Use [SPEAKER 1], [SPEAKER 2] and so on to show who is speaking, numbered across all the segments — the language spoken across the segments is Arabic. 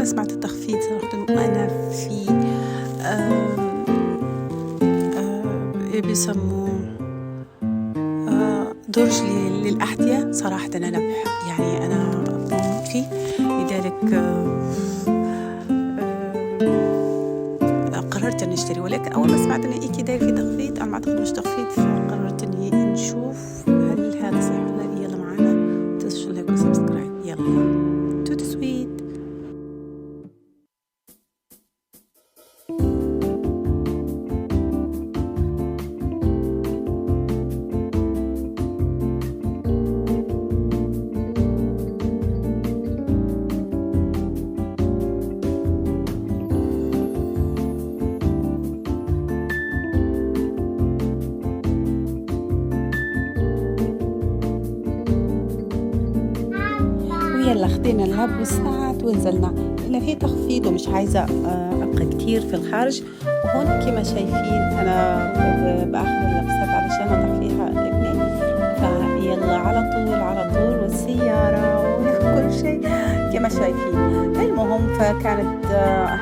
[SPEAKER 1] سمعت التخفيض صراحة وأنا في بيسموه درج للأحذية. صراحة أنا يعني أنا بموت فيه، لذلك قررت أن أشتري. ولكن أول ما سمعت أن إيكي داير في تخفيض، أنا ما أعتقد مش تخفيض، فقررت أني نشوف هل هذا صحيح ولا لا. يلا معانا، تنسوا لايك وسبسكرايب. يلا تو سويت. يلا خدينا اللاب والساعات ونزلنا، لأن في تخفيض ومش عايزة أبقى كتير في الخارج. وهون كما شايفين أنا بأخذ اللبسات علشان أضع فيها لابني، فيلا على طول والسيارة وكل شيء كما شايفين. المهم فكانت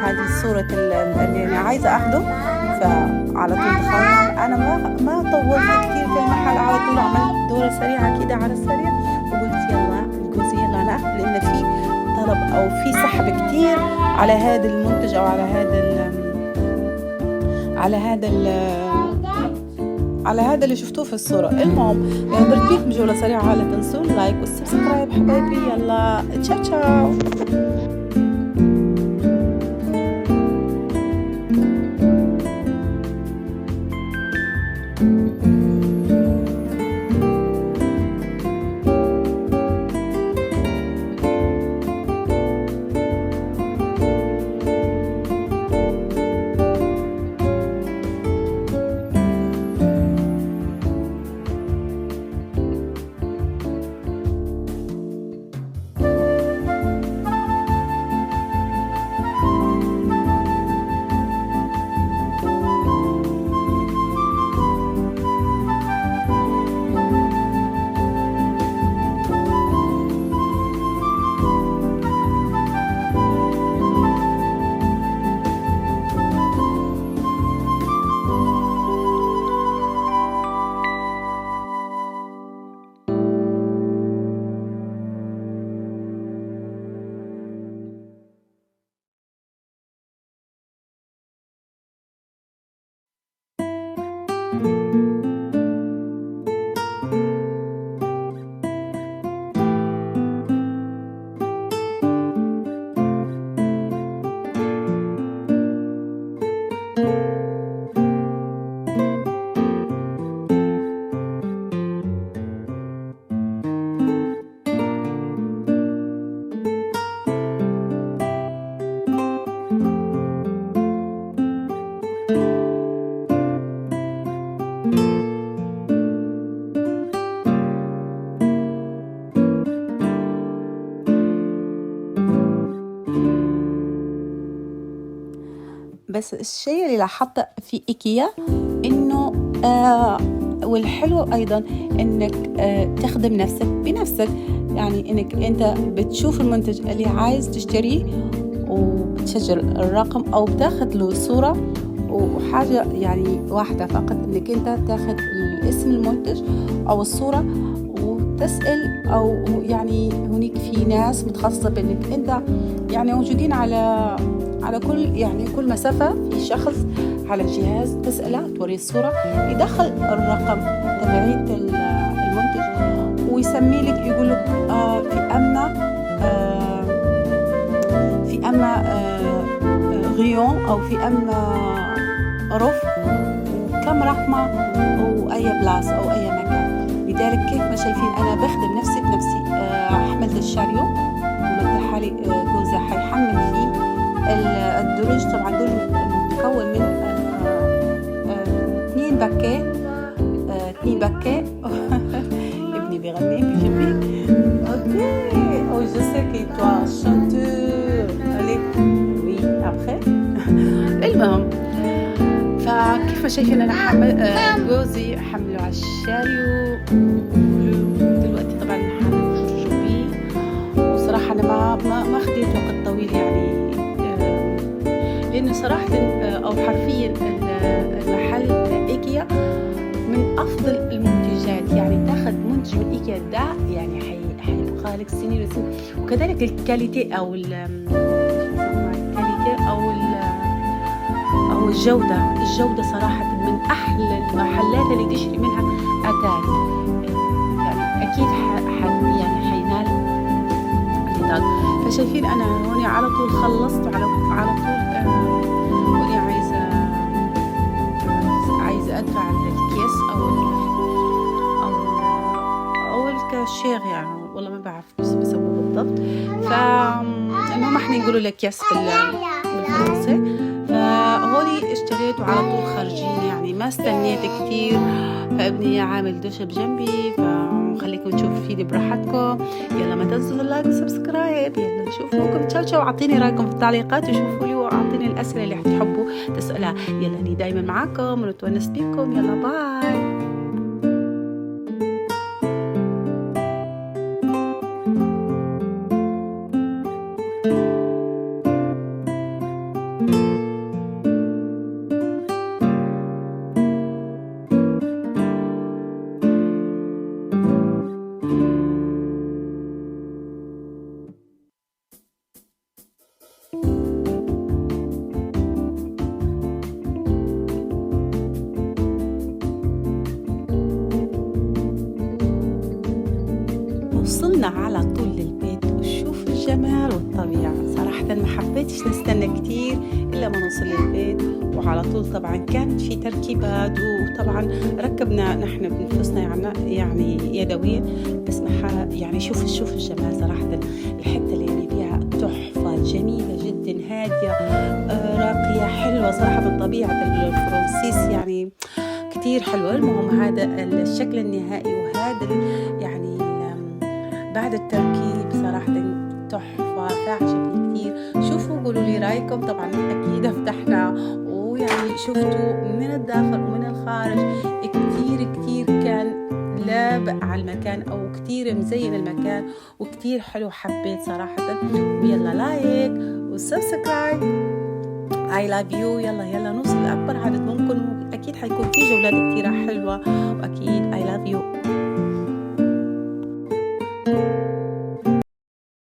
[SPEAKER 1] هذه صورة اللي أنا عايزة أخده، فعلى طول دخلنا. أنا ما طولت كتير في المحل، على طول عملت دورة سريعة كده على السريع، وقلت يلا لأن في طلب أو في سحب كتير على هذا المنتج أو على هذا اللي شفتوه في الصورة. المهم درت بيكم جولة سريعة، لا تنسوا اللايك والسبسكرايب حبايبي. يلا تشاو تشاو. بس الشيء اللي لاحظته في إيكيا إنه والحلو أيضا إنك تخدم نفسك بنفسك، يعني إنك أنت بتشوف المنتج اللي عايز تشتريه وبتسجل الرقم أو بتاخد له صورة وحاجة يعني واحدة فقط، إنك أنت تاخد اسم المنتج أو الصورة وتسأل، أو يعني هناك في ناس متخصصة بإنك أنت يعني موجودين على كل مسافة في شخص على الجهاز، تسأله توريه الصورة، يدخل الرقم تبعية المنتج ويسمي لك، يقول لك في أما غيون أو في أما رف وكم رقمة أو أي بلاس أو أي مكان. لذلك كيف ما شايفين أنا بخدم نفسي بنفسي. حملت الشاريو ومدى حالي جوزي حيحمل فيه الدرج. طبعا الدرج متكون من 2 باكيه ابني بيغني بجنبي. اوكي او جو سي كي توا شانتور الي وي ابخي. المهم فكيف ما شايفين انا جوزي حمله على الشاريو دلوقتي. طبعا حنخرج بيه، وصراحه انا ما خديت وقت طويل يعني لأنه صراحة أو حرفيا المحل إيكيا من أفضل المنتجات. يعني تاخذ منتج من إيكيا ده يعني حيبقى لك سنين وسنين. وكذلك الكاليتي أو أو الجودة صراحة من أحلى المحلات اللي تشتري منها أثاث. يعني أكيد يعني حينال النضال. فشايفين أنا هوني على طول خلصت على طول هوني عايزة أدفع الكيس أو الكاشير، يعني والله ما بعرف كيف بيسووه بالضبط. فالمهم احنا نقوله لك يس بالفرنسي. فهولي اشتريت وعلى طول خارجين، يعني ما استنيت كتير. فابني عامل دوشة بجنبي، فخليكم تشوفوا فيديو براحتكم. يلا ما تنسوا اللايك وسبسكرايب. يلا نشوفكم. تشاو واعطيني رايكم في التعليقات، وشوفوا لي واعطيني الاسئله اللي تحبوا تسالها. يلا اني دايما معاكم ونتونس بيكم. يلا باي. وصلنا على طول للبيت، وشوف الجمال والطبيعة. صراحة ما حبيتش نستنى كتير إلا ما نوصل للبيت. وعلى طول طبعا كانت في تركيبات، وطبعا ركبنا نحن بنفسنا يعني يدويا. بس يعني شوف الجمال صراحة. الحتة اللي يعني فيها تحفة جميلة جدا، هادية راقية حلوة صراحة. طبيعة الفرنسيس يعني كتير حلوة. المهم هذا الشكل النهائي، وهذا يعني بعد التركيب صراحة تحفة، فعجبني كتير. شوفوا قولوا لي رايكم. طبعا أكيد فتحنا ويعني شفتوا من الداخل ومن الخارج كتير كان لابق على المكان، أو كتير مزين المكان وكتير حلو. حبيت صراحة. ويلا لايك وسبسكرايب. I love you. يلا نوصل لأكبر عدد ممكن. أكيد حيكون في جولات كتيرة حلوة، وأكيد I love you.